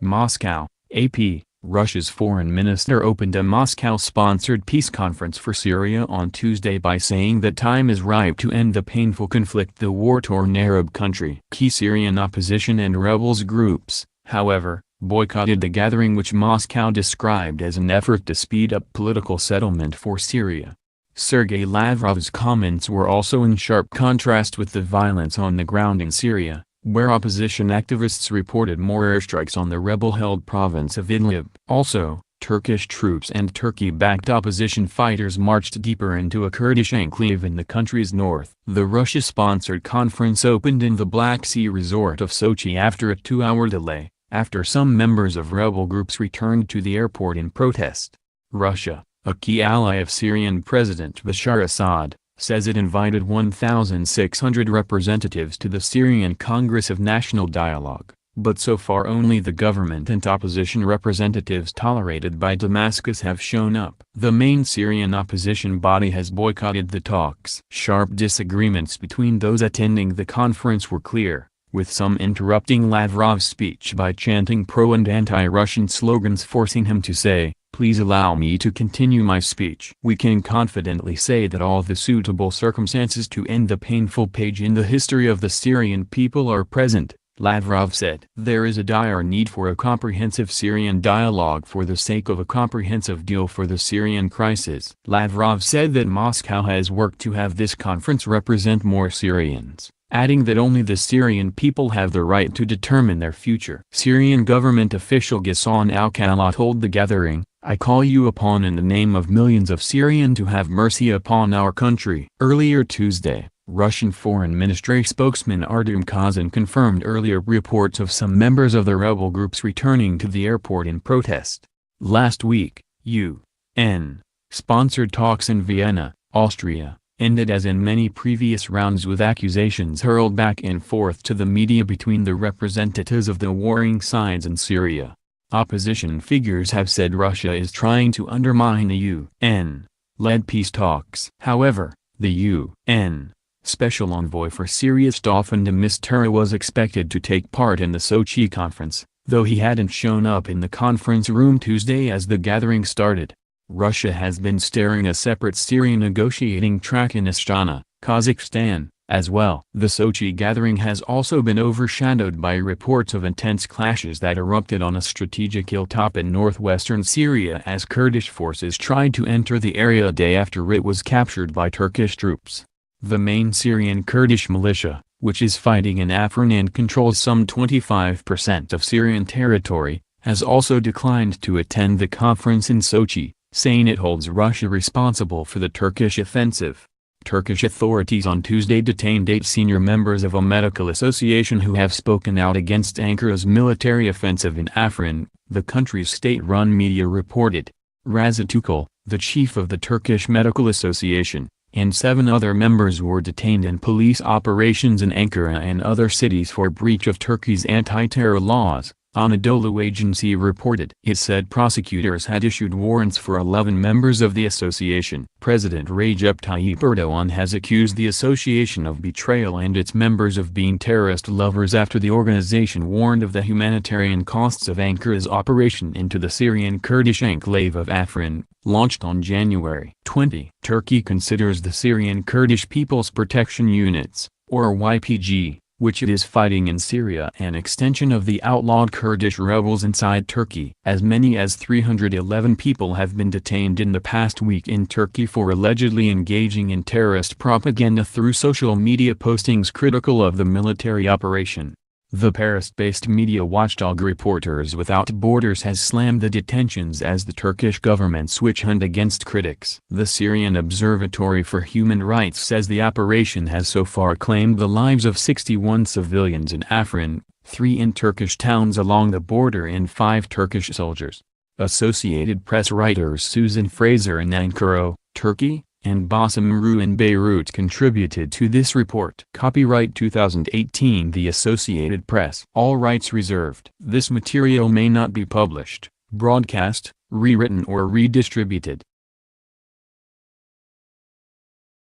Moscow, AP. Russia's foreign minister opened a Moscow-sponsored peace conference for Syria on Tuesday by saying that time is ripe to end the painful conflict the war-torn Arab country. Key Syrian opposition and rebels groups, however, boycotted the gathering, which Moscow described as an effort to speed up political settlement for Syria. Sergei Lavrov's comments were also in sharp contrast with the violence on the ground in Syria, where opposition activists reported more airstrikes on the rebel-held province of Idlib. Also, Turkish troops and Turkey-backed opposition fighters marched deeper into a Kurdish enclave in the country's north. The Russia-sponsored conference opened in the Black Sea resort of Sochi after a 2-hour delay, after some members of rebel groups returned to the airport in protest. Russia, a key ally of Syrian President Bashar Assad, says it invited 1,600 representatives to the Syrian Congress of National Dialogue, but so far only the government and opposition representatives tolerated by Damascus have shown up. The main Syrian opposition body has boycotted the talks. Sharp disagreements between those attending the conference were clear, with some interrupting Lavrov's speech by chanting pro- and anti-Russian slogans, forcing him to say, "Please allow me to continue my speech." "We can confidently say that all the suitable circumstances to end the painful page in the history of the Syrian people are present," Lavrov said. "There is a dire need for a comprehensive Syrian dialogue for the sake of a comprehensive deal for the Syrian crisis." Lavrov said that Moscow has worked to have this conference represent more Syrians, adding that only the Syrian people have the right to determine their future. Syrian government official Ghassan al-Khala told the gathering, "I call you upon in the name of millions of Syrians to have mercy upon our country." Earlier Tuesday, Russian Foreign Ministry spokesman Artem Kazin confirmed earlier reports of some members of the rebel groups returning to the airport in protest. Last week, UN-sponsored talks in Vienna, Austria, ended as in many previous rounds with accusations hurled back and forth to the media between the representatives of the warring sides in Syria. Opposition figures have said Russia is trying to undermine the UN-led peace talks. However, the UN Special Envoy for Syria Staffan de Mistura was expected to take part in the Sochi conference, though he hadn't shown up in the conference room Tuesday as the gathering started. Russia has been steering a separate Syrian negotiating track in Astana, Kazakhstan, as well. The Sochi gathering has also been overshadowed by reports of intense clashes that erupted on a strategic hilltop in northwestern Syria as Kurdish forces tried to enter the area a day after it was captured by Turkish troops. The main Syrian Kurdish militia, which is fighting in Afrin and controls some 25% of Syrian territory, has also declined to attend the conference in Sochi, saying it holds Russia responsible for the Turkish offensive. Turkish authorities on Tuesday detained 8 senior members of a medical association who have spoken out against Ankara's military offensive in Afrin, the country's state-run media reported. Razat Tukal, the chief of the Turkish Medical Association, and 7 other members were detained in police operations in Ankara and other cities for breach of Turkey's anti-terror laws, Anadolu agency reported. It said prosecutors had issued warrants for 11 members of the association. President Recep Tayyip Erdogan has accused the association of betrayal and its members of being terrorist lovers after the organization warned of the humanitarian costs of Ankara's operation into the Syrian Kurdish enclave of Afrin, launched on January 20. Turkey considers the Syrian Kurdish People's Protection Units, or YPG, which it is fighting in Syria, an extension of the outlawed Kurdish rebels inside Turkey. As many as 311 people have been detained in the past week in Turkey for allegedly engaging in terrorist propaganda through social media postings critical of the military operation. The Paris-based media watchdog Reporters Without Borders has slammed the detentions as the Turkish government's witch hunt against critics. The Syrian Observatory for Human Rights says the operation has so far claimed the lives of 61 civilians in Afrin, 3 in Turkish towns along the border and 5 Turkish soldiers. Associated Press writers Susan Fraser in Ankara, Turkey, and Bassem Rue in Beirut contributed to this report. Copyright 2018 The Associated Press. All rights reserved. This material may not be published, broadcast, rewritten or redistributed.